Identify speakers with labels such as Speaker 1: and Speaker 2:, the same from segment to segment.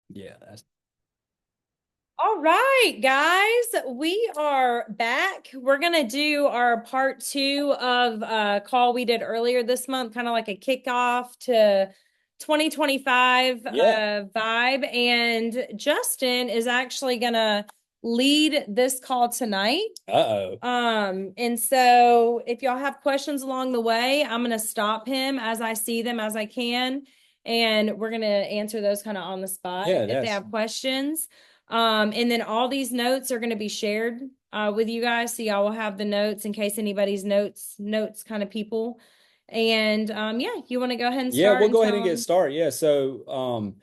Speaker 1: Yeah, that's
Speaker 2: All right, guys, we are back. We're gonna do our part two of a call we did earlier this month, kind of like a kickoff to 2025
Speaker 1: yeah.
Speaker 2: vibe. And Justin is actually gonna lead this call tonight.
Speaker 1: Uh-oh.
Speaker 2: And so if y'all have questions along the way, I'm gonna stop him as I see them as I can, and we're gonna answer those kind of on the spot
Speaker 1: Yeah,
Speaker 2: if they
Speaker 1: that's
Speaker 2: have questions. And then all these notes are gonna be shared with you guys, so y'all will have the notes in case anybody's notes kind of people. And yeah, you want to go ahead and
Speaker 1: yeah,
Speaker 2: start
Speaker 1: we'll
Speaker 2: and
Speaker 1: go ahead and
Speaker 2: tell
Speaker 1: get
Speaker 2: them.
Speaker 1: started. Yeah, so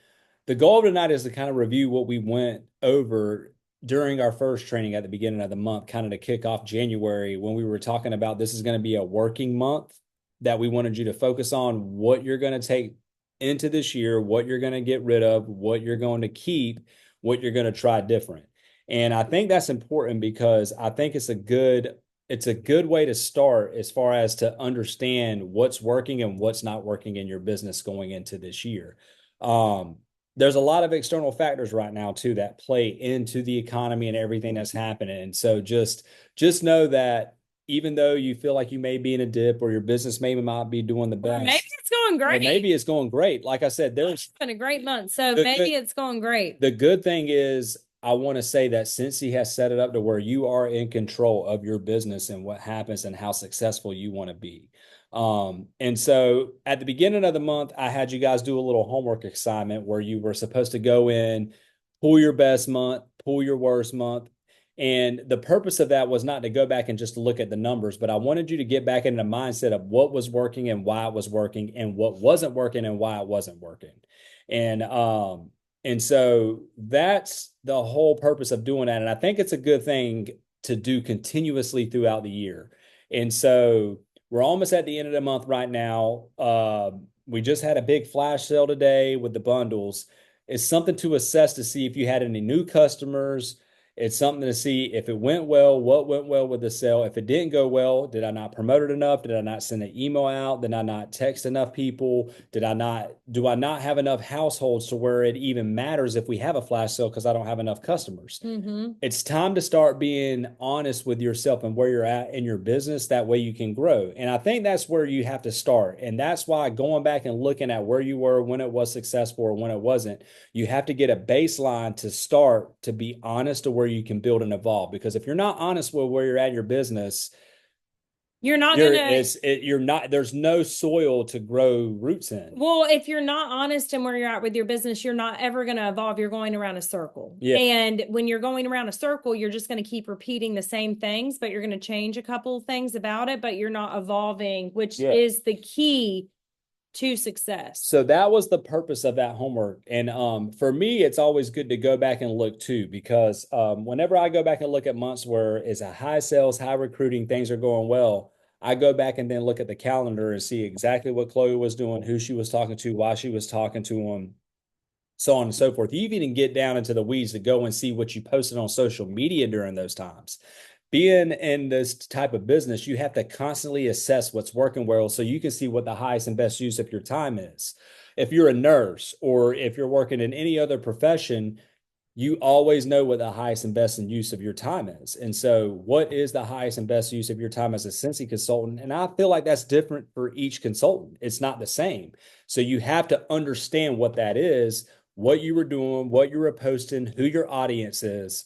Speaker 1: the goal of tonight is to kind of review what we went over during our first training at the beginning of the month, kind of to kick off January when we were talking about this is going to be a working month that we wanted you to focus on what you're going to take into this year, what you're going to get rid of, what you're going to keep, what you're going to try different. And I think that's important because I think it's a good way to start as far as to understand what's working and what's not working in your business going into this year. Um, there's a lot of external factors right now too that play into the economy and everything that's happening. And so just know that even though you feel like you may be in a dip or your business maybe might be doing the
Speaker 2: Or maybe
Speaker 1: best,
Speaker 2: it's going
Speaker 1: or
Speaker 2: great.
Speaker 1: maybe it's going great. Like I said,
Speaker 2: It's been a great month, so
Speaker 1: the good
Speaker 2: maybe it's going great.
Speaker 1: the good thing is, I want to say that since he has set it up to where you are in control of your business and what happens and how successful you want to be. And so at the beginning of the month, I had you guys do a little homework assignment where you were supposed to go in, pull your best month, pull your worst month. And the purpose of that was not to go back and just look at the numbers, but I wanted you to get back into the mindset of what was working and why it was working and what wasn't working and why it wasn't working. And and so that's the whole purpose of doing that. And I think it's a good thing to do continuously throughout the year. And so we're almost at the end of the month right now. We just had a big flash sale today with the bundles. It's something to assess to see if you had any new customers. It's something to see if it went well, what went well with the sale. If it didn't go well, did I not promote it enough? Did I not send an email out? Did I not text enough people? Do I not have enough households to where it even matters if we have a flash sale because I don't have enough customers?
Speaker 2: Mm-hmm.
Speaker 1: It's time to start being honest with yourself and where you're at in your business. That way you can grow. And I think that's where you have to start. And that's why going back and looking at where you were when it was successful or when it wasn't, you have to get a baseline to start to be honest to where you can build and evolve. Because if you're not honest with where you're at in your business,
Speaker 2: You're not gonna,
Speaker 1: you're not, there's no soil to grow roots in.
Speaker 2: well, if you're not honest in where you're at with your business, you're not ever gonna evolve. You're going around a circle.
Speaker 1: Yeah.
Speaker 2: And when you're going around a circle, you're just gonna keep repeating the same things, but you're gonna change a couple of things about it, but you're not evolving, which
Speaker 1: Yeah.
Speaker 2: is the key to success.
Speaker 1: So that was the purpose of that homework. And for me, it's always good to go back and look too, because whenever I go back and look at months where it's a high sales, high recruiting, things are going well, I go back and then look at the calendar and see exactly what Chloe was doing, who she was talking to, why she was talking to them, so on and so forth. You even get down into the weeds to go and see what you posted on social media during those times. Being in this type of business, you have to constantly assess what's working well so you can see what the highest and best use of your time is. If you're a nurse or if you're working in any other profession, you always know what the highest and best use of your time is. And so, what is the highest and best use of your time as a Sensi consultant? And I feel like that's different for each consultant. It's not the same. So, you have to understand what that is, what you were doing, what you were posting, who your audience is.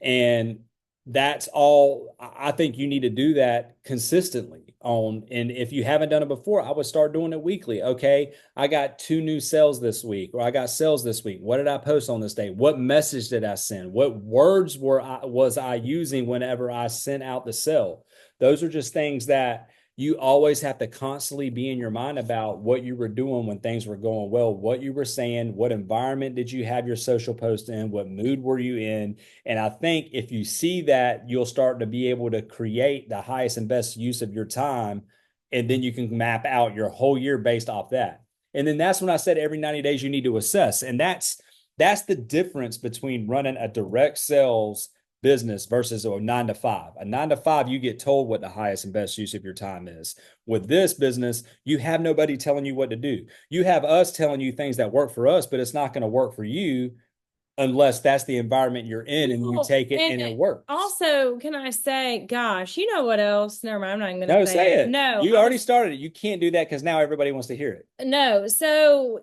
Speaker 1: And that's all. I think you need to do that consistently on. And if you haven't done it before, I would start doing it weekly. Okay, I got 2 new sales this week, or I got sales this week. What did I post on this day? What message did I send? What words was I using whenever I sent out the sale? Those are just things that you always have to constantly be in your mind about what you were doing when things were going well, what you were saying, what environment did you have your social post in, what mood were you in. And I think if you see that, you'll start to be able to create the highest and best use of your time. And then you can map out your whole year based off that. And then that's when I said every 90 days you need to assess. And that's the difference between running a direct sales business versus a 9 to 5. A 9 to 5, you get told what the highest and best use of your time is. With this business, you have nobody telling you what to do. You have us telling you things that work for us, but it's not going to work for you unless that's the environment you're in and you
Speaker 2: Well,
Speaker 1: take it and it
Speaker 2: and
Speaker 1: works.
Speaker 2: also, can I say, gosh, you know what else? Never mind, I'm not even going to
Speaker 1: No,
Speaker 2: say
Speaker 1: say
Speaker 2: it.
Speaker 1: it.
Speaker 2: No,
Speaker 1: You
Speaker 2: I
Speaker 1: already
Speaker 2: was,
Speaker 1: started it. You can't do that because now everybody wants to hear it.
Speaker 2: no. So,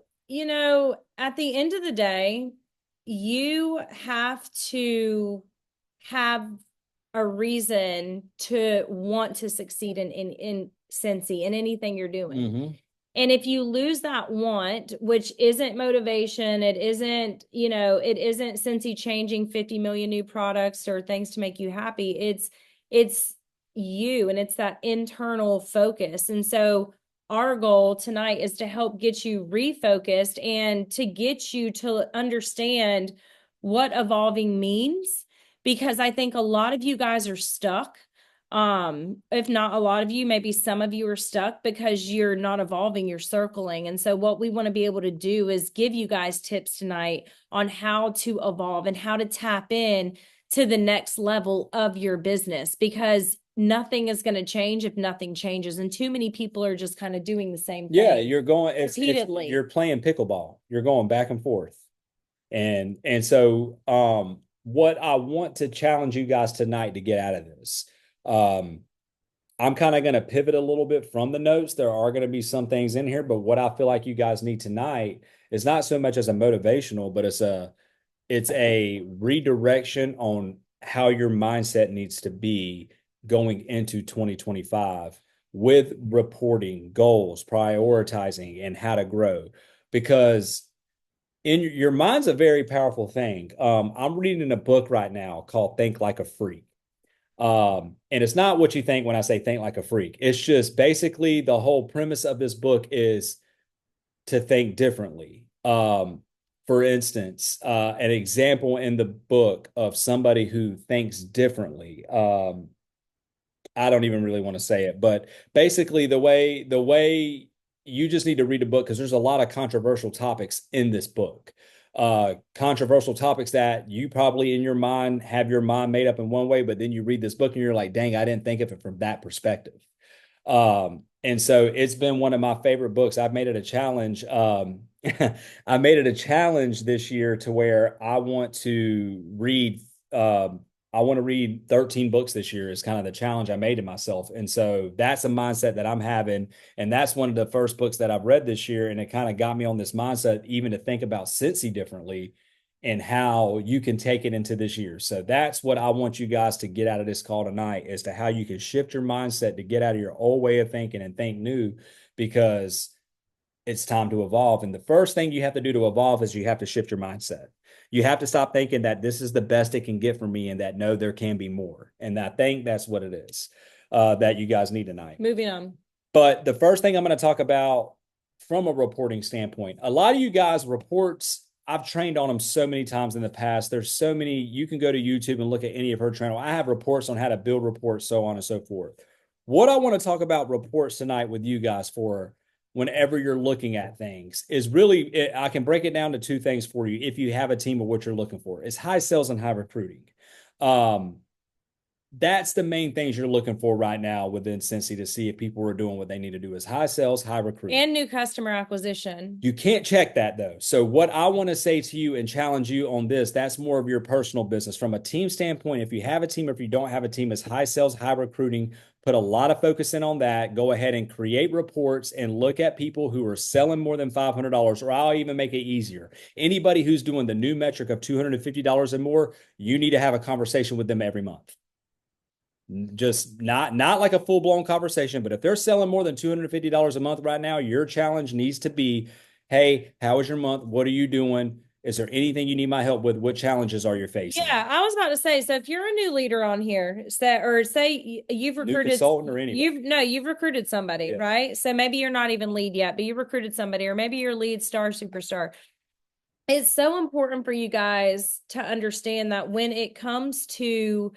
Speaker 2: at the end of the day, you have to have a reason to want to succeed in Cincy in anything you're doing.
Speaker 1: Mm-hmm.
Speaker 2: And if you lose that want, which isn't motivation, it isn't Cincy changing 50 million new products or things to make you happy. It's you and it's that internal focus. And so our goal tonight is to help get you refocused and to get you to understand what evolving means, because I think a lot of you guys are stuck. If not a lot of you, maybe some of you are stuck because you're not evolving, you're circling. And so what we want to be able to do is give you guys tips tonight on how to evolve and how to tap in to the next level of your business, because nothing is going to change if nothing changes. And too many people are just kind of doing the same
Speaker 1: Yeah,
Speaker 2: thing
Speaker 1: you're going,
Speaker 2: repeatedly.
Speaker 1: you're playing pickleball. You're going back and forth. And so what I want to challenge you guys tonight to get out of this. Um, I'm kind of going to pivot a little bit from the notes. There are going to be some things in here, but what I feel like you guys need tonight is not so much as a motivational, but it's a redirection on how your mindset needs to be going into 2025 with reporting, goals, prioritizing, and how to grow. Because in your mind's a very powerful thing. I'm reading a book right now called Think Like a Freak. And it's not what you think when I say think like a freak. It's just basically the whole premise of this book is to think differently. For instance, an example in the book of somebody who thinks differently. I don't even really want to say it, but basically the way you just need to read the book because there's a lot of controversial topics in this book. Controversial topics that you probably in your mind have your mind made up in one way, but then you read this book and you're like, dang, I didn't think of it from that perspective. And so it's been one of my favorite books. I've made it a challenge. I made it a challenge this year to where I want to read 13 books this year is kind of the challenge I made to myself. And so that's a mindset that I'm having. And that's one of the first books that I've read this year. And it kind of got me on this mindset, even to think about Cincy differently and how you can take it into this year. So that's what I want you guys to get out of this call tonight as to how you can shift your mindset to get out of your old way of thinking and think new, because it's time to evolve. And the first thing you have to do to evolve is you have to shift your mindset. You have to stop thinking that this is the best it can get for me and that no, there can be more. And I think that's what it is that you guys need tonight.
Speaker 2: Moving on.
Speaker 1: But the first thing I'm going to talk about from a reporting standpoint, a lot of you guys reports, I've trained on them so many times in the past. There's so many, you can go to YouTube and look at any of her channel. I have reports on how to build reports, so on and so forth. What I want to talk about reports tonight with you guys for whenever you're looking at things is really, I can break it down to two things for you. If you have a team of what you're looking for, is high sales and high recruiting. Um, that's the main things you're looking for right now within Cincy to see if people are doing what they need to do is high sales, high recruiting.
Speaker 2: And new customer acquisition.
Speaker 1: You can't check that though. So what I want to say to you and challenge you on this, that's more of your personal business. From a team standpoint, if you have a team or if you don't have a team, is high sales, high recruiting. Put a lot of focus in on that. Go ahead and create reports and look at people who are selling more than $500, or I'll even make it easier. Anybody who's doing the new metric of $250 and more, you need to have a conversation with them every month. Just not like a full-blown conversation, but if they're selling more than $250 a month right now, your challenge needs to be, hey, how was your month? What are you doing? Is there anything you need my help with? What challenges are you facing?
Speaker 2: Yeah, I was about to say, so if you're a new leader on here, say you've
Speaker 1: New
Speaker 2: recruited
Speaker 1: consultant or anybody?
Speaker 2: you've recruited somebody,
Speaker 1: Yes.
Speaker 2: right? So maybe you're not even lead yet, but you recruited somebody, or maybe you're lead star superstar. It's so important for you guys to understand that when it comes to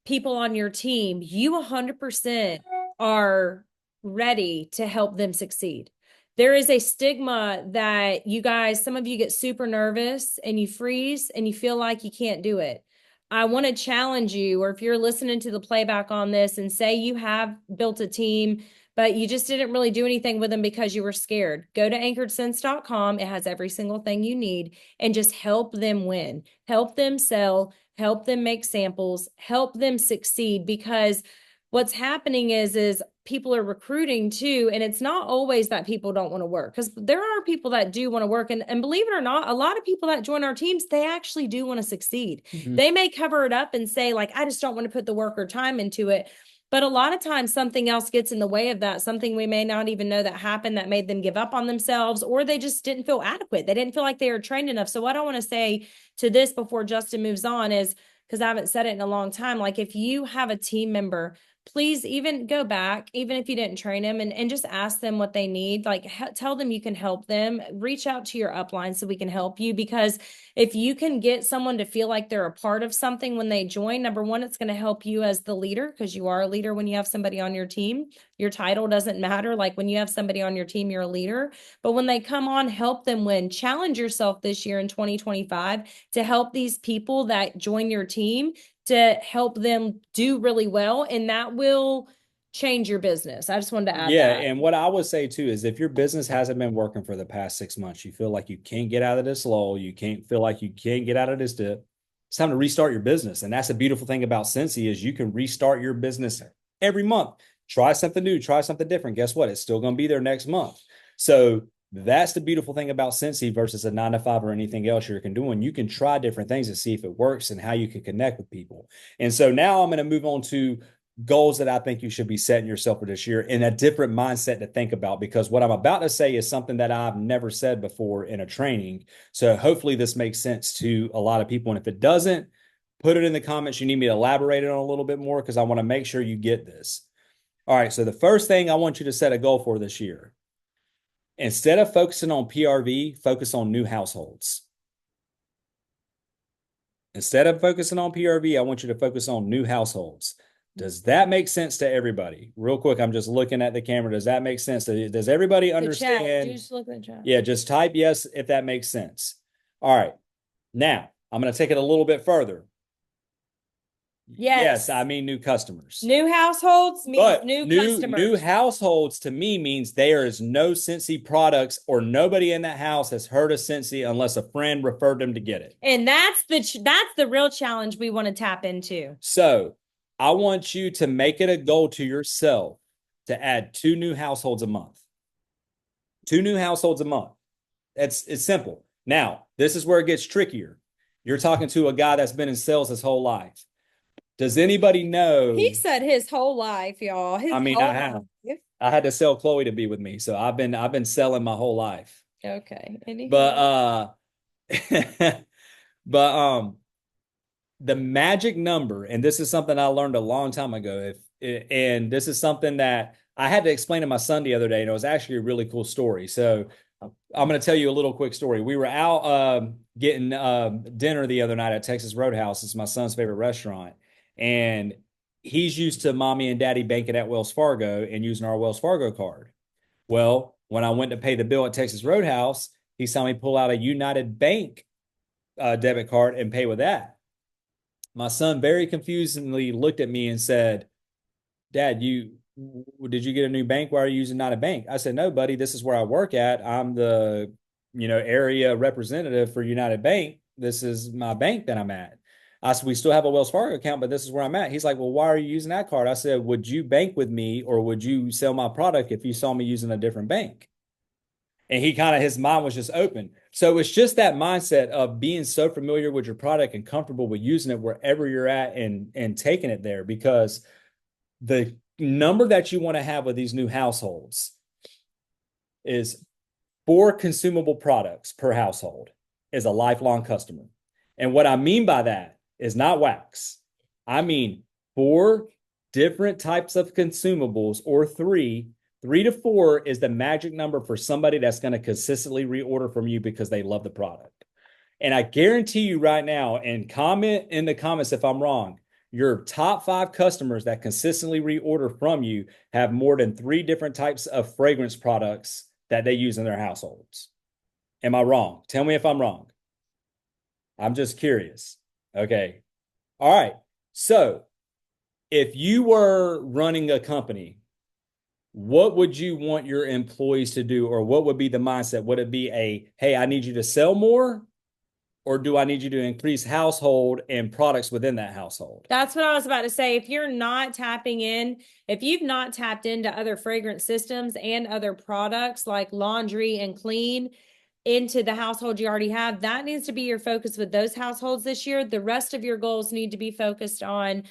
Speaker 2: people on your team, you 100% are ready to help them succeed. There is a stigma that you guys, some of you get super nervous and you freeze and you feel like you can't do it. I want to challenge you, or if you're listening to the playback on this and say you have built a team, but you just didn't really do anything with them because you were scared. Go to anchoredsense.com. It has every single thing you need and just help them win, help them sell, help them make samples, help them succeed because what's happening is people are recruiting too, and it's not always that people don't want to work because there are people that do want to work, and believe it or not, a lot of people that join our teams, they actually do want to succeed.
Speaker 1: Mhm.
Speaker 2: They may cover it up and say like, I just don't want to put the work or time into it, but a lot of times something else gets in the way of that, something we may not even know that happened that made them give up on themselves, or they just didn't feel adequate, they didn't feel like they were trained enough. So what I want to say to this before Justin moves on is, because I haven't said it in a long time, like if you have a team member, please even go back, even if you didn't train them, and just ask them what they need. Like tell them you can help them. Reach out to your upline so we can help you, because if you can get someone to feel like they're a part of something when they join, number one, it's going to help you as the leader, because you are a leader when you have somebody on your team. Your title doesn't matter. Like when you have somebody on your team, you're a leader. But when they come on, help them win. Challenge yourself this year in 2025 to help these people that join your team, to help them do really well, and that will change your business. I just wanted to add
Speaker 1: Yeah,
Speaker 2: that.
Speaker 1: and what I would say too is if your business hasn't been working for the past 6 months, you feel like you can't get out of this lull, you can't feel like you can't get out of this dip, it's time to restart your business. And that's the beautiful thing about Cincy is you can restart your business every month. Try something new, try something different. Guess what? It's still going to be there next month. So that's the beautiful thing about Cincy versus a 9 to 5 or anything else you can do. You can try different things to see if it works and how you can connect with people. And so now I'm going to move on to goals that I think you should be setting yourself for this year in a different mindset to think about, because what I'm about to say is something that I've never said before in a training. So hopefully this makes sense to a lot of people. And if it doesn't, put it in the comments. You need me to elaborate on a little bit more because I want to make sure you get this. All right. So the first thing I want you to set a goal for this year, instead of focusing on PRV, focus on new households. Instead of focusing on PRV, I want you to focus on new households. Does that make sense to everybody? Real quick, I'm just looking at the camera. Does that make sense? Does everybody understand?
Speaker 2: Just look at the chat.
Speaker 1: Yeah, just type yes if that makes sense. All right. Now, I'm going to take it a little bit further. Yes, I mean new customers.
Speaker 2: New households means
Speaker 1: But
Speaker 2: new
Speaker 1: new
Speaker 2: customers.
Speaker 1: households to me means there is no Cincy products or nobody in that house has heard of Cincy unless a friend referred them to get it.
Speaker 2: And that's the real challenge we want to tap into.
Speaker 1: So I want you to make it a goal to yourself to add 2 new households a month. 2 new households a month. It's simple. Now, this is where it gets trickier. You're talking to a guy that's been in sales his whole life. Does anybody know?
Speaker 2: He said his whole life, y'all.
Speaker 1: I mean, I have. I had to sell Chloe to be with me, so I've been selling my whole life.
Speaker 2: Okay.
Speaker 1: But but the magic number, and this is something I learned a long time ago. And this is something that I had to explain to my son the other day, and it was actually a really cool story. So I'm going to tell you a little quick story. We were out getting dinner the other night at Texas Roadhouse. It's my son's favorite restaurant, and he's used to mommy and daddy banking at Wells Fargo and using our Wells Fargo card. Well, when I went to pay the bill at Texas Roadhouse, he saw me pull out a United Bank debit card and pay with that. My son very confusingly looked at me and said, Dad, did you get a new bank? Why are you using not a bank? I said, no, buddy, this is where I work at. I'm the, area representative for United Bank. This is my bank that I'm at. I said, we still have a Wells Fargo account, but this is where I'm at. He's like, well, why are you using that card? I said, would you bank with me or would you sell my product if you saw me using a different bank? And his mind was just open. So it's just that mindset of being so familiar with your product and comfortable with using it wherever you're at and taking it there, because the number that you want to have with these new households is 4 consumable products per household is a lifelong customer. And what I mean by that is not wax. I mean 4 different types of consumables, or 3 to 4 is the magic number for somebody that's going to consistently reorder from you because they love the product. And I guarantee you right now, and comment in the comments if I'm wrong, your top 5 customers that consistently reorder from you have more than 3 different types of fragrance products that they use in their households. Am I wrong? Tell me if I'm wrong. I'm just curious. Okay. All right. So if you were running a company what would you want your employees to do, or what would be the mindset? Would it be hey, I need you to sell more, or do I need you to increase household and products within that household?
Speaker 2: That's what I was about to say. If you're not tapping in, if you've not tapped into other fragrance systems and other products like laundry and clean into the household you already have, that needs to be your focus with those households this year. The rest of your goals need to be focused on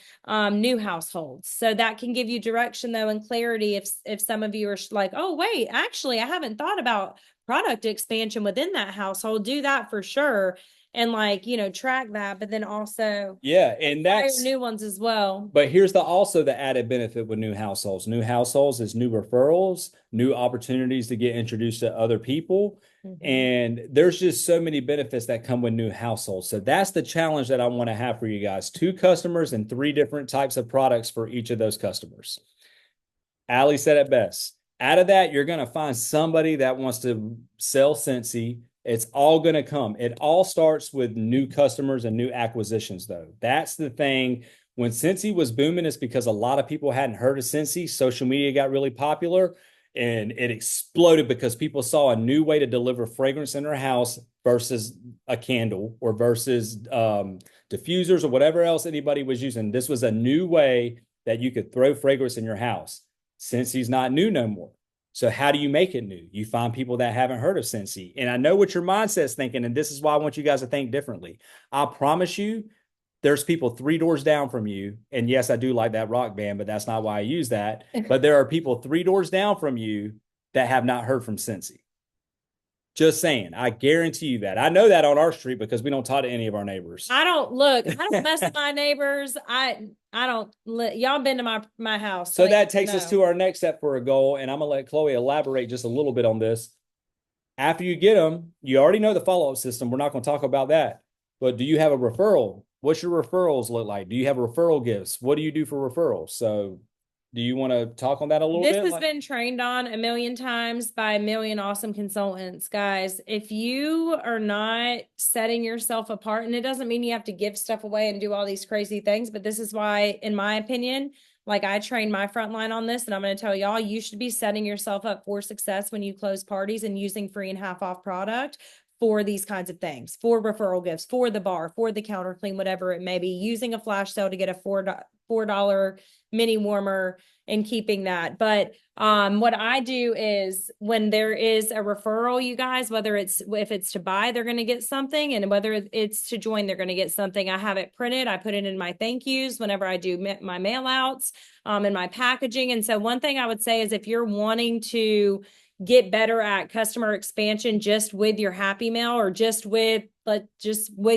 Speaker 2: new households. So that can give you direction though and clarity if some of you are like, oh wait, actually I haven't thought about product expansion within that household. Do that for sure. And like, track that, but then also
Speaker 1: Yeah, and
Speaker 2: hire
Speaker 1: that's
Speaker 2: new ones as well.
Speaker 1: but here's the added benefit with new households. New households is new referrals, new opportunities to get introduced to other people.
Speaker 2: Mhm.
Speaker 1: And there's just so many benefits that come with new households. So that's the challenge that I want to have for you guys. Two customers and three different types of products for each of those customers. Allie said it best. Out of that, you're going to find somebody that wants to sell Scentsy. It's all going to come. It all starts with new customers and new acquisitions, though. That's the thing. When Scentsy was booming, it's because a lot of people hadn't heard of Scentsy. Social media got really popular and it exploded because people saw a new way to deliver fragrance in their house versus a candle or versus diffusers or whatever else anybody was using. This was a new way that you could throw fragrance in your house. Scentsy not new no more. So how do you make it new? You find people that haven't heard of Scentsy. And I know what your mindset's thinking, and this is why I want you guys to think differently. I promise you, there's people 3 doors down from you. And yes, I do like that rock band, but that's not why I use that. But there are people 3 doors down from you that have not heard from Scentsy. Just saying. I guarantee you that. I know that on our street because we don't talk to any of our neighbors.
Speaker 2: I don't mess with my neighbors. I don't y'all been to my house.
Speaker 1: So
Speaker 2: Like,
Speaker 1: that takes us
Speaker 2: no.
Speaker 1: to our next step for a goal. And I'm going to let Chloe elaborate just a little bit on this. After you get them, you already know the follow up system. We're not going to talk about that. But do you have a referral? What's your referrals look like? Do you have referral gifts? What do you do for referrals? So, do you want to talk on that a little
Speaker 2: This
Speaker 1: bit?
Speaker 2: has been trained on a million times by a million awesome consultants, guys. If you are not setting yourself apart, and it doesn't mean you have to give stuff away and do all these crazy things, but this is why, in my opinion, like I trained my frontline on this, and I'm going to tell y'all, you should be setting yourself up for success when you close parties and using free and half off product for these kinds of things, for referral gifts, for the bar, for the counter clean, whatever it may be, using a flash sale to get a $4 mini warmer and keeping that. But what I do is when there is a referral, you guys, whether it's if it's to buy, they're going to get something, and whether it's to join, they're going to get something. I have it printed. I put it in my thank yous whenever I do my mail outs, and my packaging. And so one thing I would say is if you're wanting to get better at customer expansion just with your happy mail or just with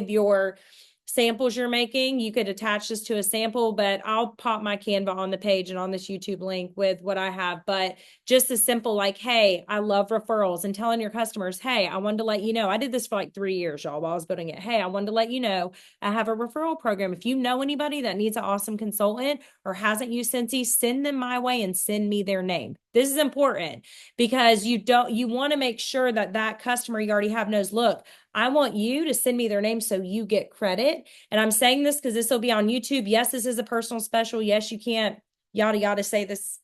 Speaker 2: your samples you're making, you could attach this to a sample, but I'll pop my Canva on the page and on this YouTube link with what I have. But just as simple, like, hey, I love referrals, and telling your customers, hey, I wanted to let you know, I did this for like 3 years, y'all, while I was building it. Hey, I wanted to let you know, I have a referral program. If you know anybody that needs an awesome consultant or hasn't used Scentsy, send them my way and send me their name. This is important because you want to make sure that that customer you already have knows, look, I want you to send me their name so you get credit. And I'm saying this because this will be on YouTube. Yes, this is a personal special. Yes, you can't yada yada say this,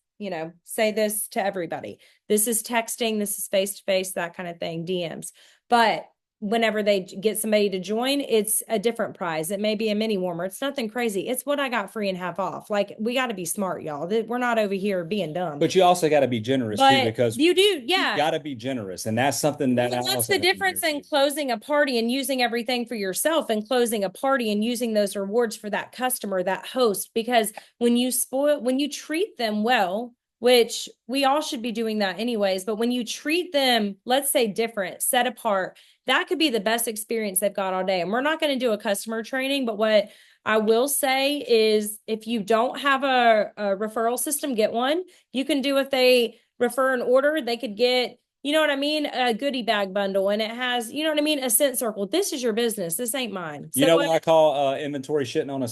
Speaker 2: say this to everybody. This is texting, this is face to face, that kind of thing, DMs. But whenever they get somebody to join, it's a different prize. It may be a mini warmer. It's nothing crazy. It's what I got free and half off. Like, we got to be smart, y'all. We're not over here being dumb.
Speaker 1: But you also got to be generous too,
Speaker 2: But
Speaker 1: because
Speaker 2: you do,
Speaker 1: you
Speaker 2: yeah.
Speaker 1: got to be generous. And that's something that I
Speaker 2: Well, that's
Speaker 1: also
Speaker 2: the
Speaker 1: have to do
Speaker 2: difference in
Speaker 1: too.
Speaker 2: closing a party and using everything for yourself and closing a party and using those rewards for that customer, that host. Because when you treat them well, which we all should be doing that anyways, but when you treat them, let's say different, set apart, that could be the best experience they've got all day. And we're not going to do a customer training, but what I will say is if you don't have a referral system, get one. You can do, if they refer an order, they could get, you know what I mean, a goodie bag bundle, and it has, you know what I mean, a scent circle. This is your business. This ain't mine.
Speaker 1: You
Speaker 2: So
Speaker 1: know what I call inventory shitting on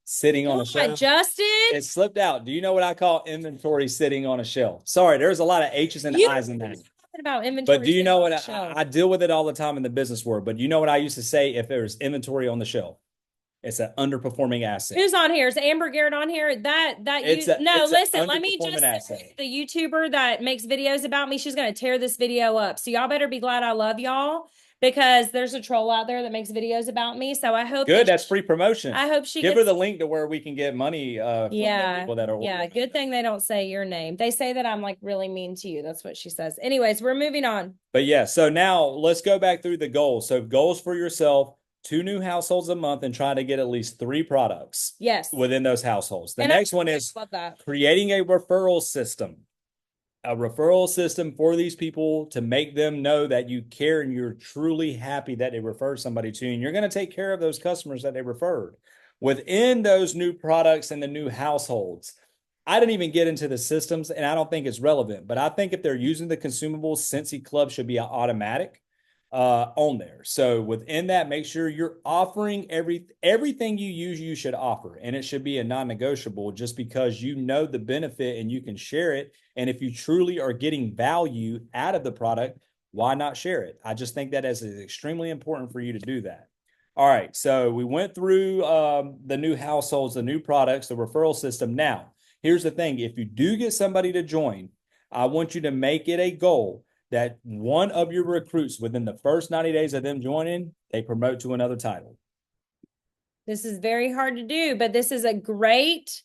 Speaker 1: sitting on a shelf?
Speaker 2: Justin,
Speaker 1: It slipped out. Do you know what I call inventory sitting on a shelf? Sorry, there's a lot of H's and
Speaker 2: you
Speaker 1: I's in that.
Speaker 2: talking about
Speaker 1: But
Speaker 2: inventory
Speaker 1: do you
Speaker 2: sitting
Speaker 1: know
Speaker 2: on
Speaker 1: what
Speaker 2: the shelf.
Speaker 1: I deal with it all the time in the business world? But you know what I used to say if there was inventory on the shelf? It's an underperforming asset.
Speaker 2: Who's on here? Is Amber Garrett on here? That you no,
Speaker 1: It's an
Speaker 2: listen, let me
Speaker 1: underperforming
Speaker 2: just
Speaker 1: asset.
Speaker 2: the YouTuber that makes videos about me, she's gonna tear this video up. So y'all better be glad I love y'all because there's a troll out there that makes videos about me. So
Speaker 1: Good. That's free promotion.
Speaker 2: I hope she
Speaker 1: Give her
Speaker 2: gets
Speaker 1: the link to where we can get money from the people that are
Speaker 2: yeah,
Speaker 1: ordering.
Speaker 2: good thing they don't say your name. They say that I'm like really mean to you. That's what she says. Anyways, we're moving on.
Speaker 1: But yeah, so now let's go back through the goals. So goals for yourself, 2 new households a month and try to get at least 3 products
Speaker 2: Yes.
Speaker 1: within those households. The
Speaker 2: And
Speaker 1: next one is
Speaker 2: love that.
Speaker 1: creating a referral system for these people to make them know that you care and you're truly happy that they referred somebody to you. And you're going to take care of those customers that they referred. Within those new products and the new households, I didn't even get into the systems and I don't think it's relevant, but I think if they're using the consumables, Cincy Club should be automatic on there. So within that, make sure you're offering everything you use, you should offer, and it should be a non-negotiable just because you know the benefit and you can share it. And if you truly are getting value out of the product, why not share it? I just think that is extremely important for you to do that. All right, so we went through the new households, the new products, the referral system. Now, here's the thing: if you do get somebody to join, I want you to make it a goal that one of your recruits within the first 90 days of them joining, they promote to another title.
Speaker 2: This is very hard to do, but this is a great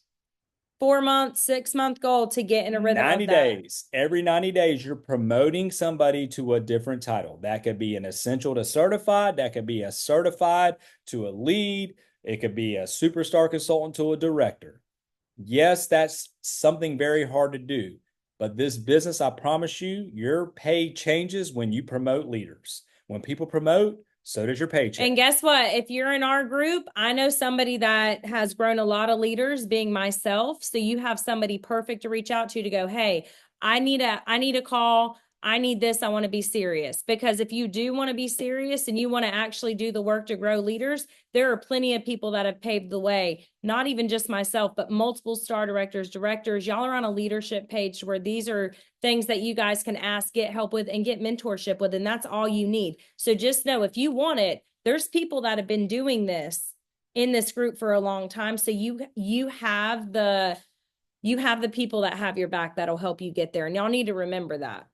Speaker 2: 4 month, 6 month goal to get in a rhythm
Speaker 1: 90
Speaker 2: of that.
Speaker 1: days. Every 90 days, you're promoting somebody to a different title. That could be an essential to certified. That could be a certified to a lead. It could be a superstar consultant to a director. Yes, that's something very hard to do. But this business, I promise you, your pay changes when you promote leaders. When people promote, so does your paycheck.
Speaker 2: And guess what? If you're in our group, I know somebody that has grown a lot of leaders, being myself. So you have somebody perfect to reach out to go, hey, I need a call. I need this. I want to be serious. Because if you do want to be serious and you want to actually do the work to grow leaders, there are plenty of people that have paved the way, not even just myself, but multiple star directors. Y'all are on a leadership page where these are things that you guys can ask, get help with, and get mentorship with. And that's all you need. So just know if you want it, there's people that have been doing this in this group for a long time. So you have the people that have your back that'll help you get there. And y'all need to remember that.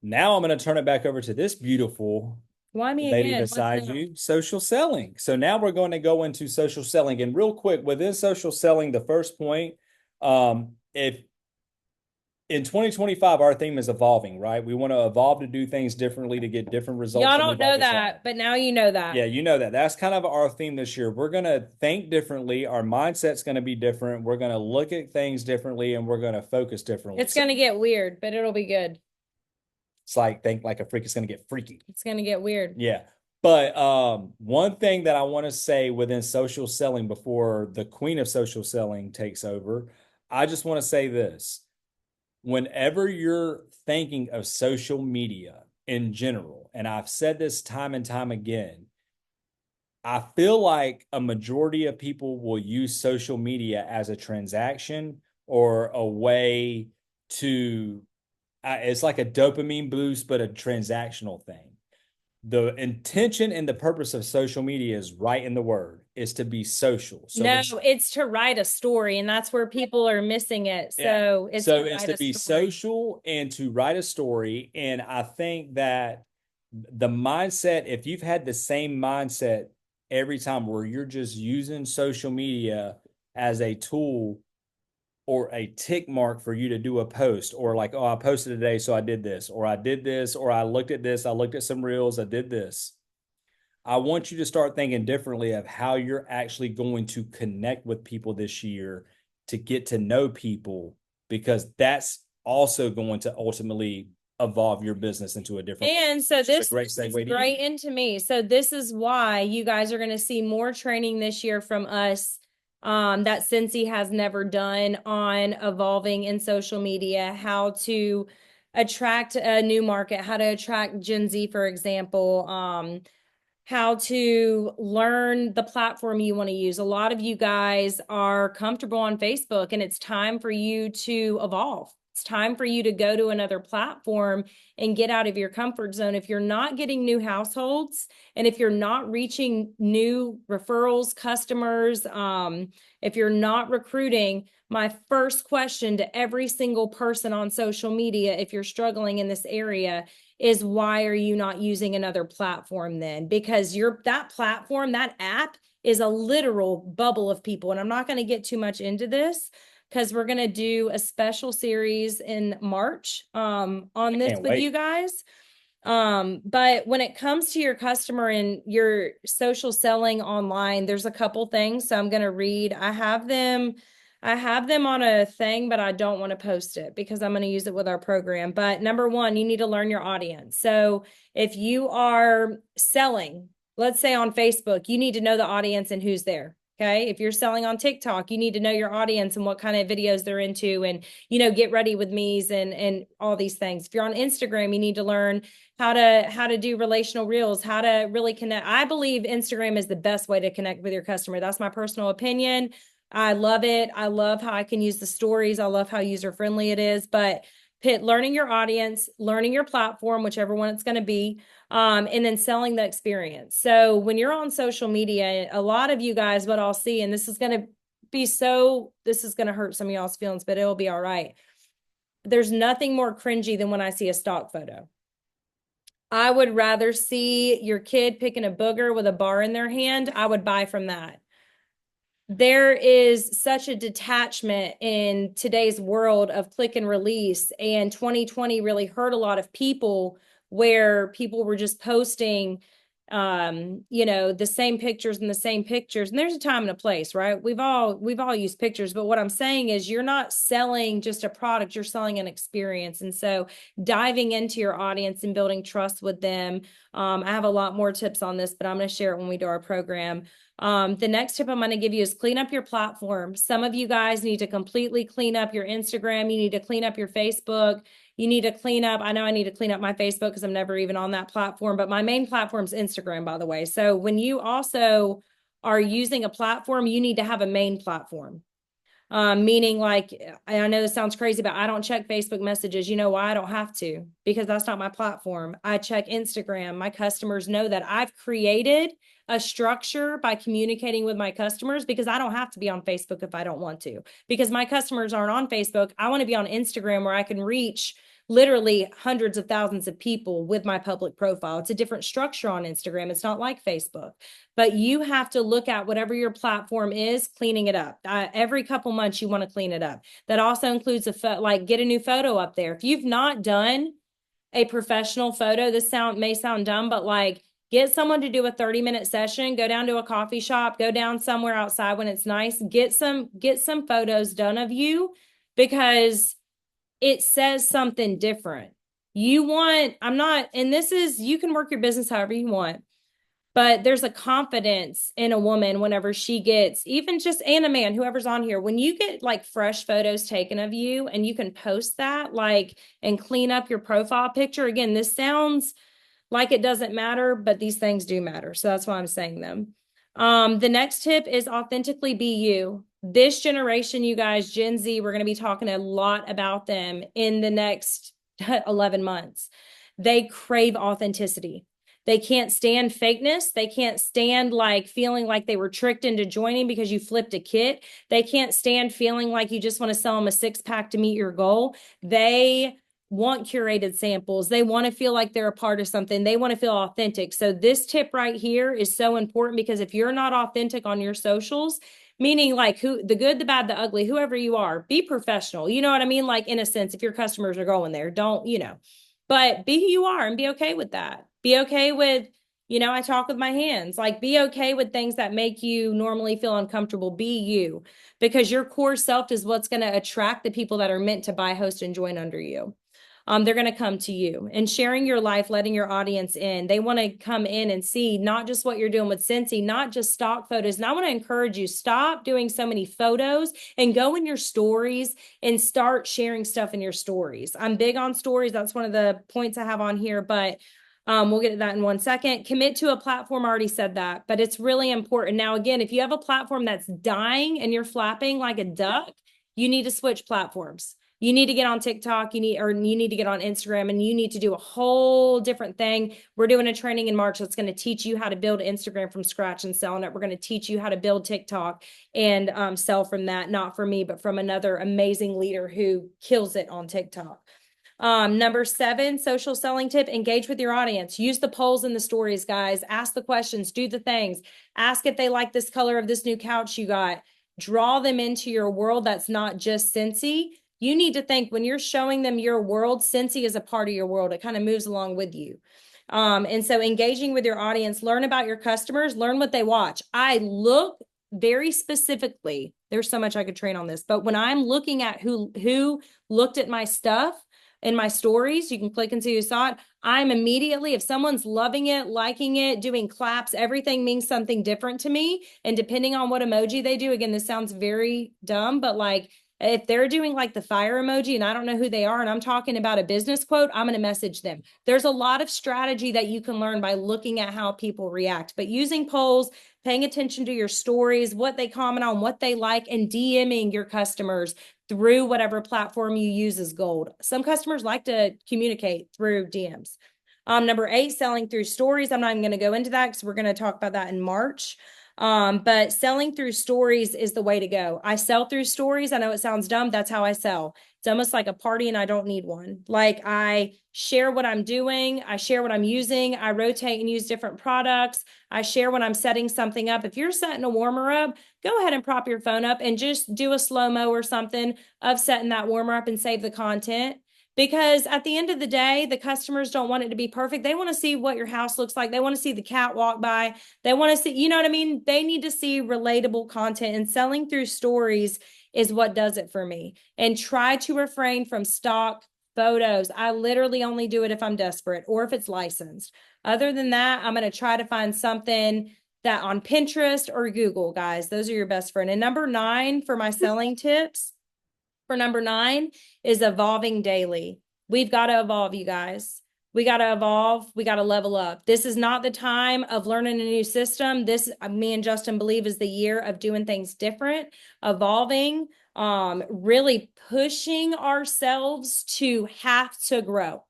Speaker 1: Now I'm going to turn it back over to this beautiful
Speaker 2: Why me
Speaker 1: lady
Speaker 2: again?
Speaker 1: beside you, social selling. So now we're going to go into social selling. And real quick, within social selling, the first point, if in 2025, our theme is evolving, right? We want to evolve to do things differently to get different results.
Speaker 2: Y'all don't know that, but now you know that.
Speaker 1: Yeah, you know that. That's kind of our theme this year. We're going to think differently. Our mindset's going to be different. We're going to look at things differently and we're going to focus differently.
Speaker 2: It's going to get weird, but it'll be good.
Speaker 1: It's like think like a freak. It's going to get freaky.
Speaker 2: It's going to get weird.
Speaker 1: Yeah. But one thing that I want to say within social selling before the queen of social selling takes over, I just want to say this. Whenever you're thinking of social media in general, and I've said this time and time again, I feel like a majority of people will use social media as a transaction or a way to, it's like a dopamine boost, but a transactional thing. The intention and the purpose of social media is right in the word, is to be social. So
Speaker 2: no, it's to write a story, and that's where people are missing it. So
Speaker 1: it's to be social and to write a story. And I think that the mindset, if you've had the same mindset every time where you're just using social media as a tool or a tick mark for you to do a post, or like, oh, I posted today, so I did this, or I did this, or I looked at this, I looked at some reels, I did this. I want you to start thinking differently of how you're actually going to connect with people this year to get to know people, because that's also going to ultimately evolve your business into a different.
Speaker 2: And so this
Speaker 1: is
Speaker 2: great into me. So this is why you guys are going to see more training this year from us that Cincy has never done on evolving in social media, how to attract a new market, how to attract Gen Z, for example, how to learn the platform you want to use. A lot of you guys are comfortable on Facebook, and it's time for you to evolve. It's time for you to go to another platform and get out of your comfort zone. If you're not getting new households and if you're not reaching new referrals, customers, if you're not recruiting, my first question to every single person on social media, if you're struggling in this area, is why are you not using another platform then? Because that platform, that app is a literal bubble of people. And I'm not going to get too much into this because we're going to do a special series in March on this
Speaker 1: Can't
Speaker 2: with
Speaker 1: wait.
Speaker 2: you guys. But when it comes to your customer and your social selling online, there's a couple things. So I'm going to read. I have them on a thing, but I don't want to post it because I'm going to use it with our program. But number one, you need to learn your audience. So if you are selling, let's say on Facebook, you need to know the audience and who's there. Okay. If you're selling on TikTok, you need to know your audience and what kind of videos they're into and, get ready with me's and all these things. If you're on Instagram, you need to learn how to do relational reels, how to really connect. I believe Instagram is the best way to connect with your customer. That's my personal opinion. I love it. I love how I can use the stories. I love how user friendly it is. But learning your audience, learning your platform, whichever one it's going to be, and then selling the experience. So when you're on social media, a lot of you guys, what I'll see, and this is going to hurt some of y'all's feelings, but it'll be all right. There's nothing more cringy than when I see a stock photo. I would rather see your kid picking a booger with a bar in their hand. I would buy from that. There is such a detachment in today's world of click and release, and 2020 really hurt a lot of people where people were just posting the same pictures and the same pictures. And there's a time and a place, right? We've all used pictures, but what I'm saying is you're not selling just a product, you're selling an experience. And so diving into your audience and building trust with them. I have a lot more tips on this, but I'm going to share it when we do our program. The next tip I'm going to give you is clean up your platform. Some of you guys need to completely clean up your Instagram. You need to clean up your Facebook. You need to clean up. I know I need to clean up my Facebook because I'm never even on that platform, but my main platform is Instagram, by the way. So when you also are using a platform, you need to have a main platform. Meaning like, I know this sounds crazy, but I don't check Facebook messages. You know why? I don't have to, because that's not my platform. I check Instagram. My customers know that I've created a structure by communicating with my customers because I don't have to be on Facebook if I don't want to, because my customers aren't on Facebook. I want to be on Instagram where I can reach literally hundreds of thousands of people with my public profile. It's a different structure on Instagram. It's not like Facebook, but you have to look at whatever your platform is, cleaning it up. Every couple months, you want to clean it up. That also includes get a new photo up there. If you've not done a professional photo, this may sound dumb, but get someone to do a 30-minute session, go down to a coffee shop, go down somewhere outside when it's nice, get some photos done of you, because it says something different. You can work your business however you want, but there's a confidence in a woman whenever she gets, and a man, whoever's on here, when you get fresh photos taken of you and you can post that, and clean up your profile picture. Again, this sounds like it doesn't matter, but these things do matter. So that's why I'm saying them. The next tip is authentically be you. This generation, you guys, Gen Z, we're going to be talking a lot about them in the next 11 months. They crave authenticity. They can't stand fakeness. They can't stand feeling like they were tricked into joining because you flipped a kit. They can't stand feeling like you just want to sell them a 6-pack to meet your goal. They want curated samples. They want to feel like they're a part of something. They want to feel authentic. So this tip right here is so important, because if you're not authentic on your socials, meaning the good, the bad, the ugly, whoever you are, be professional. You know what I mean? In a sense, if your customers are going there, don't, but be who you are and be okay with that. Be okay with, I talk with my hands, be okay with things that make you normally feel uncomfortable. Be you, because your core self is what's going to attract the people that are meant to buy, host, and join under you. They're going to come to you, and sharing your life, letting your audience in. They want to come in and see not just what you're doing with Scentsy, not just stock photos. And I want to encourage you, stop doing so many photos and go in your stories and start sharing stuff in your stories. I'm big on stories. That's one of the points I have on here, but we'll get to that in one second. Commit to a platform. I already said that, but it's really important. Now, again, if you have a platform that's dying and you're flapping like a duck, you need to switch platforms. You need to get on TikTok, you need to get on Instagram, and you need to do a whole different thing. We're doing a training in March that's going to teach you how to build Instagram from scratch and selling it. We're going to teach you how to build TikTok and sell from that, not from me, but from another amazing leader who kills it on TikTok. Number 7, social selling tip, engage with your audience. Use the polls in the stories, guys. Ask the questions, do the things. Ask if they like this color of this new couch you got. Draw them into your world that's not just Cincy. You need to think when you're showing them your world, Cincy is a part of your world. It kind of moves along with you. And so engaging with your audience, learn about your customers, learn what they watch. I look very specifically, there's so much I could train on this, but when I'm looking at who looked at my stuff, in my stories, you can click and see who saw it. I'm immediately, if someone's loving it, liking it, doing claps, everything means something different to me. And depending on what emoji they do, again, this sounds very dumb, but like if they're doing like the fire emoji and I don't know who they are and I'm talking about a business quote, I'm going to message them. There's a lot of strategy that you can learn by looking at how people react, but using polls, paying attention to your stories, what they comment on, what they like, and DMing your customers through whatever platform you use is gold. Some customers like to communicate through DMs. Number 8, selling through stories. I'm not even going to go into that because we're going to talk about that in March. But selling through stories is the way to go. I sell through stories. I know it sounds dumb. That's how I sell. It's almost like a party and I don't need one. Like I share what I'm doing. I share what I'm using. I rotate and use different products. I share when I'm setting something up. If you're setting a warmer up, go ahead and prop your phone up and just do a slow-mo or something of setting that warmer up and save the content. Because at the end of the day, the customers don't want it to be perfect. They want to see what your house looks like. They want to see the cat walk by. They want to see, you know what I mean? They need to see relatable content, and selling through stories is what does it for me. And try to refrain from stock photos. I literally only do it if I'm desperate or if it's licensed. Other than that, I'm going to try to find something that on Pinterest or Google, guys. Those are your best friend. And number 9 for my selling tips, for number 9 is evolving daily. We've got to evolve, you guys. We got to evolve. We got to level up. This is not the time of learning a new system. This, me and Justin believe, is the year of doing things different, evolving, really pushing ourselves to have to grow,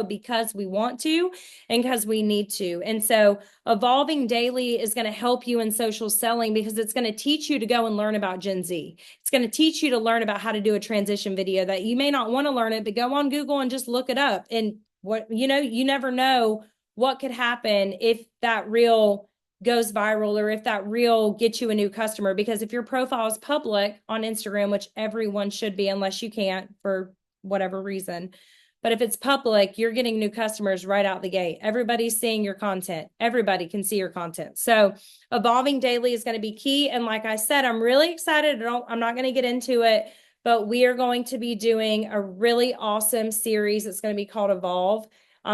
Speaker 2: because we want to and because we need to. And so evolving daily is going to help you in social selling because it's going to teach you to go and learn about Gen Z. It's going to teach you to learn about how to do a transition video that you may not want to learn it, but go on Google and just look it up. And what, you know, you never know what could happen if that reel goes viral or if that reel gets you a new customer. Because if your profile is public on Instagram, which everyone should be, unless you can't for whatever reason, but if it's public, you're getting new customers right out the gate. Everybody's seeing your content. Everybody can see your content. So evolving daily is going to be key. And like I said, I'm really excited. I'm not going to get into it, but we are going to be doing a really awesome series. It's going to be called Evolve.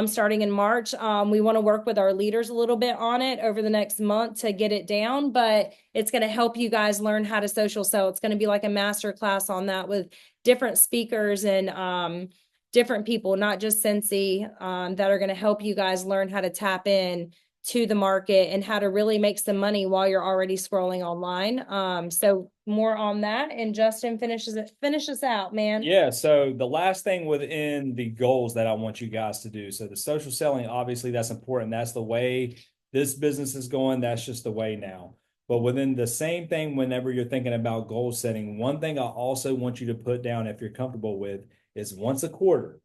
Speaker 2: Starting in March. We want to work with our leaders a little bit on it over the next month to get it down, but it's going to help you guys learn how to social sell. It's going to be like a master class on that with different speakers and different people, not just Cincy, that are going to help you guys learn how to tap in to the market and how to really make some money while you're already scrolling online. So more on that, and Justin finish us out, man.
Speaker 1: Yeah, so the last thing within the goals that I want you guys to do. So the social selling, obviously that's important. That's the way this business is going. That's just the way now. But within the same thing, whenever you're thinking about goal setting, one thing I also want you to put down, if you're comfortable with, is once a quarter,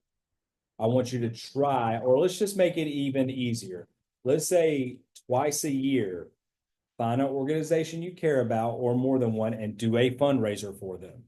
Speaker 1: I want you to try, or let's just make it even easier. Let's say twice a year, find an organization you care about or more than one and do a fundraiser for them.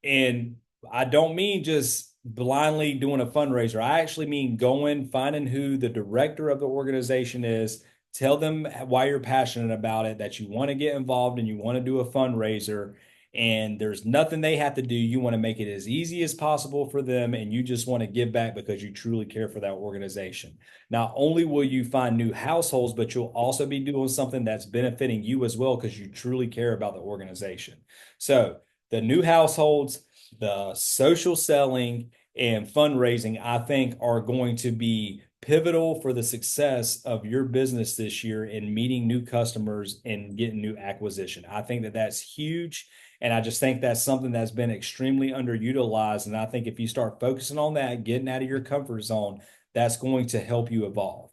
Speaker 1: And I don't mean just blindly doing a fundraiser. I actually mean going, finding who the director of the organization is, tell them why you're passionate about it, that you want to get involved and you want to do a fundraiser. And there's nothing they have to do. You want to make it as easy as possible for them, and you just want to give back because you truly care for that organization. Not only will you find new households, but you'll also be doing something that's benefiting you as well because you truly care about the organization. So the new households, the social selling, and fundraising, I think are going to be pivotal for the success of your business this year in meeting new customers and getting new acquisition. I think that that's huge. And I just think that's something that's been extremely underutilized. And I think if you start focusing on that, getting out of your comfort zone, that's going to help you evolve.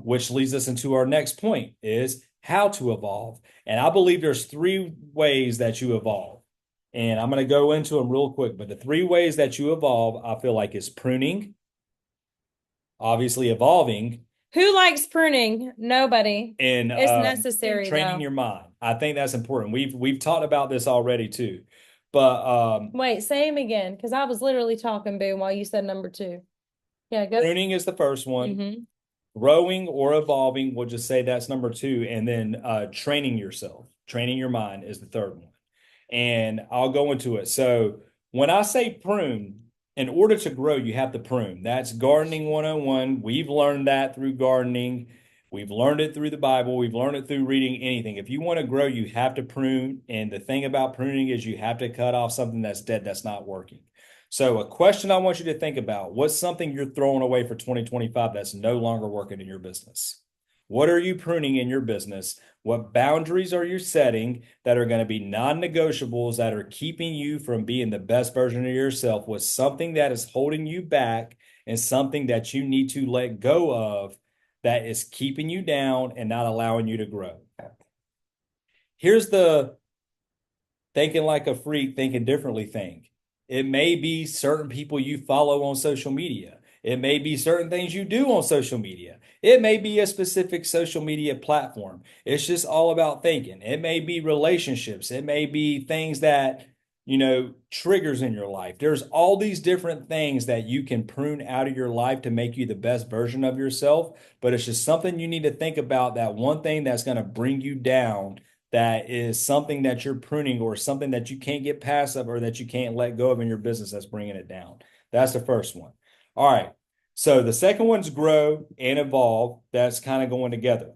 Speaker 1: Which leads us into our next point is how to evolve. And I believe there's three ways that you evolve. And I'm going to go into them real quick. But the three ways that you evolve, I feel like, is pruning, obviously evolving,
Speaker 2: Who likes pruning? Nobody.
Speaker 1: and
Speaker 2: It's necessary
Speaker 1: training
Speaker 2: though.
Speaker 1: your mind. I think that's important. We've talked about this already too. But
Speaker 2: Wait, say him again, because I was literally talking, Boom, while you said number two. Yeah, go.
Speaker 1: pruning is the first one.
Speaker 2: Mm-hmm.
Speaker 1: Growing or evolving, we'll just say that's number two. And then training yourself, training your mind is the third one. And I'll go into it. So when I say prune, in order to grow, you have to prune. That's gardening 101. We've learned that through gardening. We've learned it through the Bible. We've learned it through reading anything. If you want to grow, you have to prune. And the thing about pruning is you have to cut off something that's dead, that's not working. So a question I want you to think about, what's something you're throwing away for 2025 that's no longer working in your business? What are you pruning in your business? What boundaries are you setting that are going to be non-negotiables that are keeping you from being the best version of yourself? What's something that is holding you back and something that you need to let go of that is keeping you down and not allowing you to grow? Here's the thinking like a freak, thinking differently thing. It may be certain people you follow on social media. It may be certain things you do on social media. It may be a specific social media platform. It's just all about thinking. It may be relationships. It may be things that, triggers in your life. There's all these different things that you can prune out of your life to make you the best version of yourself. But it's just something you need to think about, that one thing that's going to bring you down, that is something that you're pruning or something that you can't get past of or that you can't let go of in your business that's bringing it down. That's the first one. All right. So the second one's grow and evolve. That's kind of going together.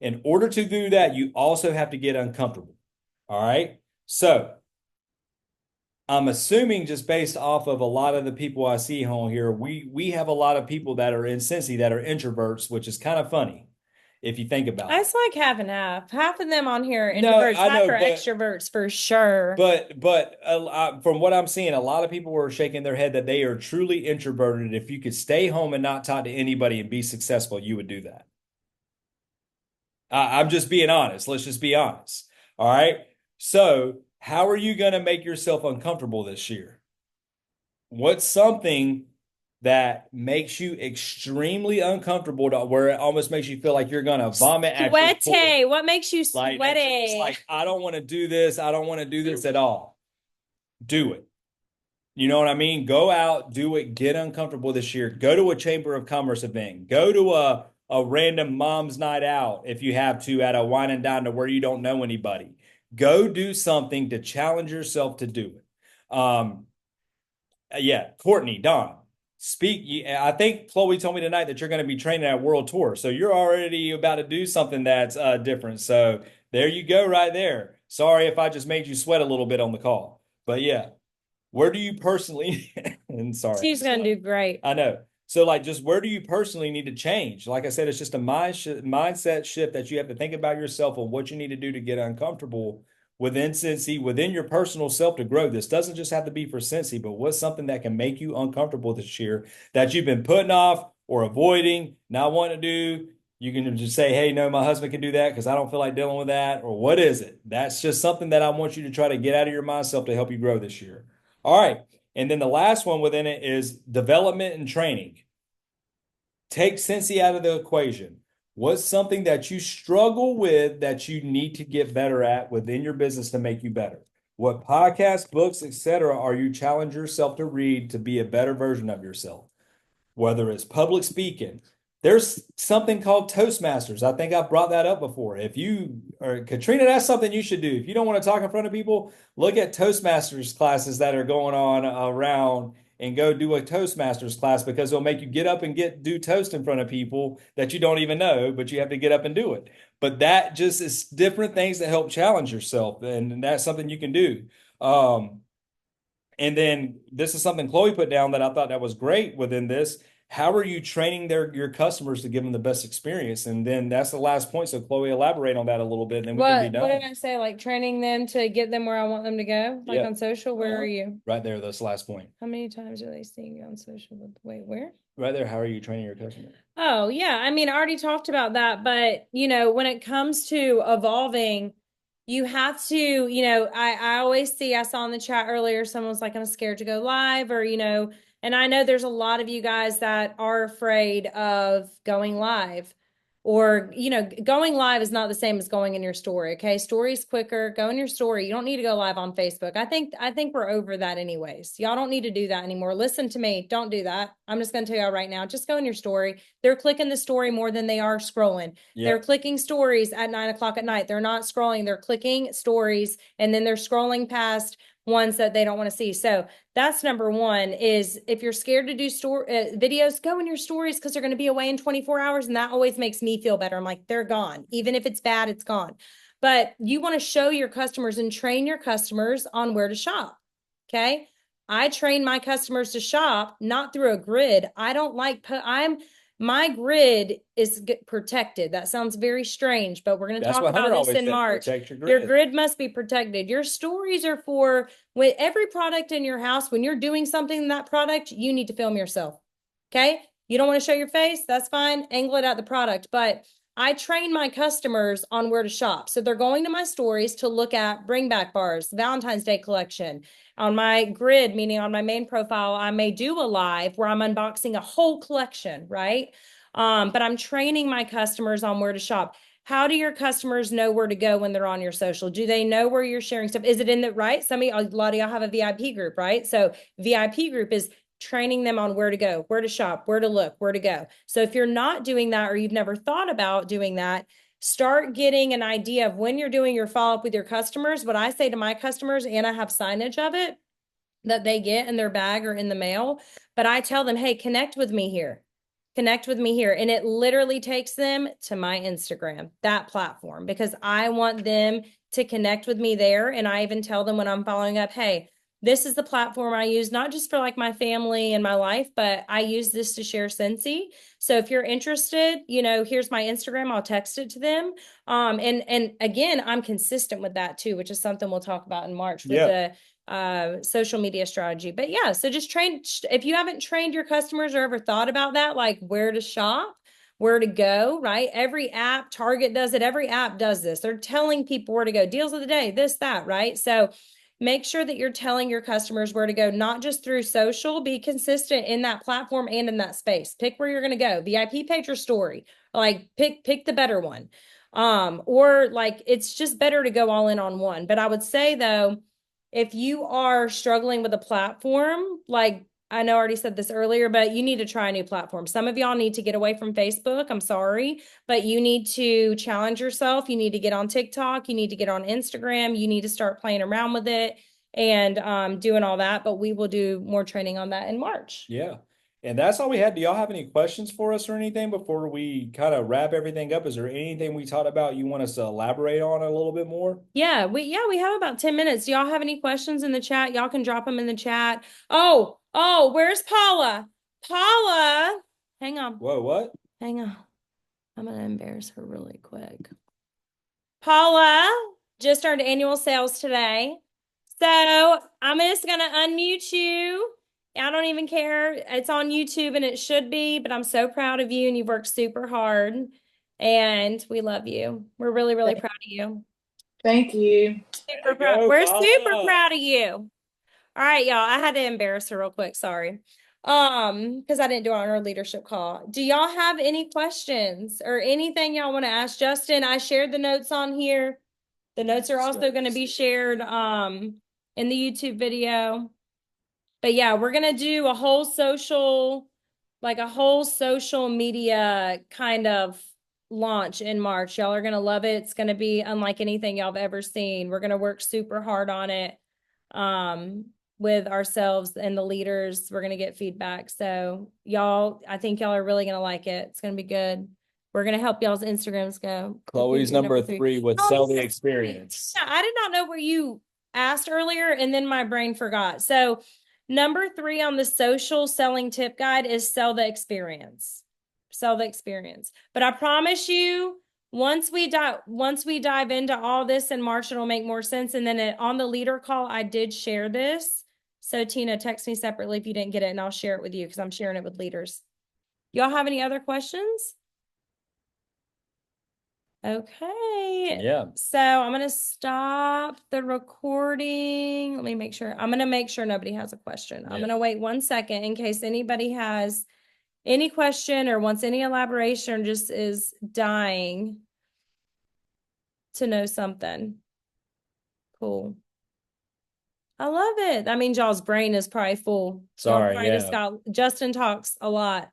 Speaker 1: In order to do that, you also have to get uncomfortable. All right. So I'm assuming, just based off of a lot of the people I see on here, we have a lot of people that are in Cincy that are introverts, which is kind of funny if you think about it.
Speaker 2: It's like half and half. Half of them on here are
Speaker 1: No,
Speaker 2: introverts,
Speaker 1: I
Speaker 2: half
Speaker 1: know,
Speaker 2: are
Speaker 1: but
Speaker 2: extroverts for sure.
Speaker 1: from what I'm seeing, a lot of people were shaking their head that they are truly introverted. If you could stay home and not talk to anybody and be successful, you would do that. I'm just being honest. Let's just be honest. All right. So, how are you going to make yourself uncomfortable this year? What's something that makes you extremely uncomfortable to where it almost makes you feel like you're going to vomit at your core?
Speaker 2: Sweaty. What makes you
Speaker 1: Like, it's
Speaker 2: sweaty?
Speaker 1: like, I don't want to do this. I don't want to do this at all. Do it. You know what I mean? Go out, do it, get uncomfortable this year. Go to a Chamber of Commerce event. Go to a random mom's night out if you have to, at a wine and dine to where you don't know anybody. Go do something to challenge yourself to do it. Yeah, Courtney, Don, speak. I think Chloe told me tonight that you're going to be training at World Tour. So you're already about to do something that's different. So there you go, right there. Sorry if I just made you sweat a little bit on the call. But yeah, where do you personally, and sorry,
Speaker 2: She's gonna do great.
Speaker 1: I know. So, like, just where do you personally need to change? Like I said, it's just a mindset shift that you have to think about yourself and what you need to do to get uncomfortable within Cincy, within your personal self to grow. This doesn't just have to be for Cincy, but what's something that can make you uncomfortable this year that you've been putting off or avoiding, not wanting to do? You can just say, hey, no, my husband can do that because I don't feel like dealing with that. Or what is it? That's just something that I want you to try to get out of your mind self to help you grow this year. All right. And then the last one within it is development and training. Take Cincy out of the equation. What's something that you struggle with that you need to get better at within your business to make you better? What podcasts, books, etc. are you challenge yourself to read to be a better version of yourself? Whether it's public speaking, there's something called Toastmasters. I think I've brought that up before. If you or Katrina, that's something you should do. If you don't want to talk in front of people, look at Toastmasters classes that are going on around and go do a Toastmasters class because it'll make you get up and do toast in front of people that you don't even know, but you have to get up and do it. But that just is different things that help challenge yourself, and that's something you can do. And then this is something Chloe put down that I thought that was great within this. how are you training your customers to give them the best experience? And then that's the last point. So Chloe, elaborate on that a little bit, and then we can be
Speaker 2: What did
Speaker 1: done.
Speaker 2: I say? Like training them to get them where I want them to go? Like
Speaker 1: Yeah.
Speaker 2: on social? Where are
Speaker 1: Uh-huh.
Speaker 2: you?
Speaker 1: Right there, that's the last point.
Speaker 2: How many times are they seeing you on social? Wait, where?
Speaker 1: Right there, how are you training your customer?
Speaker 2: Oh, yeah. I mean, I already talked about that, but when it comes to evolving, you have to, I always see, I saw in the chat earlier, someone was like, I'm scared to go live, or, and I know there's a lot of you guys that are afraid of going live. Or, going live is not the same as going in your story. Okay. Story's quicker. Go in your story. You don't need to go live on Facebook. I think we're over that anyways. Y'all don't need to do that anymore. Listen to me. Don't do that. I'm just going to tell y'all right now. Just go in your story. They're clicking the story more than they are scrolling. They're
Speaker 1: Yep.
Speaker 2: clicking stories at 9 o'clock at night. They're not scrolling. They're clicking stories and then they're scrolling past ones that they don't want to see. So that's number one. Is if you're scared to do videos, go in your stories, because they're going to be away in 24 hours. And that always makes me feel better. I'm like, they're gone. Even if it's bad, it's gone. But you want to show your customers and train your customers on where to shop. Okay. I train my customers to shop, not through a grid. I don't like, my grid is protected. That sounds very strange, but we're going to
Speaker 1: That's
Speaker 2: talk
Speaker 1: what
Speaker 2: about
Speaker 1: Hunter
Speaker 2: this
Speaker 1: always
Speaker 2: in
Speaker 1: said,
Speaker 2: March.
Speaker 1: protect your
Speaker 2: Your
Speaker 1: grid.
Speaker 2: grid must be protected. Your stories are for with every product in your house. When you're doing something in that product, you need to film yourself. Okay. You don't want to show your face. That's fine. Angle it at the product. But I train my customers on where to shop. So they're going to my stories to look at bring back bars, Valentine's Day collection. On my grid, meaning on my main profile, I may do a live where I'm unboxing a whole collection, right? But I'm training my customers on where to shop. How do your customers know where to go when they're on your social? Do they know where you're sharing stuff? Is it in the right? A lot of y'all have a VIP group, right? So VIP group is training them on where to go, where to shop, where to look, where to go. So if you're not doing that, or you've never thought about doing that, start getting an idea of when you're doing your follow-up with your customers. What I say to my customers, and I have signage of it that they get in their bag or in the mail, but I tell them, hey, connect with me here. Connect with me here. And it literally takes them to my Instagram, that platform, because I want them to connect with me there. And I even tell them when I'm following up, hey, this is the platform I use, not just for like my family and my life, but I use this to share Scentsy. So if you're interested, here's my Instagram. I'll text it to them. And again, I'm consistent with that too, which is something we'll talk about in March with
Speaker 1: Yeah.
Speaker 2: the social media strategy. But yeah, so just train. If you haven't trained your customers or ever thought about that, like where to shop, where to go, right? Every app, Target does it. Every app does this. They're telling people where to go, deals of the day, this, that, right? So make sure that you're telling your customers where to go, not just through social. Be consistent in that platform and in that space. Pick where you're going to go, VIP page or story. Like pick the better one. Or like it's just better to go all in on one. But I would say though, if you are struggling with a platform, like I know I already said this earlier, but you need to try a new platform. Some of y'all need to get away from Facebook. I'm sorry, but you need to challenge yourself. You need to get on TikTok. You need to get on Instagram. You need to start playing around with it and doing all that. But we will do more training on that in March.
Speaker 1: Yeah. And that's all we had. Do y'all have any questions for us or anything before we kind of wrap everything up? Is there anything we talked about you want us to elaborate on a little bit more?
Speaker 2: We have about 10 minutes. Do y'all have any questions in the chat? Y'all can drop them in the chat. Oh, where's Paula? Paula, hang on.
Speaker 1: Whoa, what?
Speaker 2: Hang on. I'm gonna embarrass her really quick. Paula just earned annual sales today. So I'm just gonna unmute you. I don't even care. It's on YouTube and it should be, but I'm so proud of you and you've worked super hard and we love you. We're really, really proud of you.
Speaker 3: Thank you.
Speaker 1: There
Speaker 2: Super
Speaker 1: you
Speaker 2: proud.
Speaker 1: go,
Speaker 2: We're super
Speaker 1: Paula.
Speaker 2: proud of you. All right, y'all. I had to embarrass her real quick. Sorry. Because I didn't do it on our leadership call. Do y'all have any questions or anything y'all want to ask Justin? I shared the notes on here. The notes are also going to be shared in the YouTube video. But yeah, we're going to do a whole social media kind of launch in March. Y'all are going to love it. It's going to be unlike anything y'all have ever seen. We're going to work super hard on it with ourselves and the leaders. We're going to get feedback. So y'all, I think y'all are really going to like it. It's going to be good. We're going to help y'all's Instagrams go.
Speaker 1: Chloe's number 3 with sell the experience.
Speaker 2: Yeah, I did not know where you asked earlier and then my brain forgot. So Number 3 on the social selling tip guide is sell the experience. Sell the experience. But I promise you, once we dive into all this in March, it'll make more sense. And then on the leader call, I did share this. So Tina, text me separately if you didn't get it, and I'll share it with you because I'm sharing it with leaders. Y'all have any other questions? Okay.
Speaker 1: Yeah.
Speaker 2: So I'm going to stop the recording. Let me make sure. I'm going to make sure nobody has a question. I'm
Speaker 1: Yeah.
Speaker 2: going to wait 1 second in case anybody has any question or wants any elaboration or just is dying to know something. Cool. I love it. That means y'all's brain is probably full. Y'all
Speaker 1: Sorry.
Speaker 2: probably just
Speaker 1: Yeah.
Speaker 2: got, Justin talks a lot,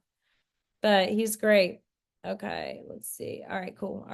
Speaker 2: but he's great. Okay, let's see. All right, cool. All right.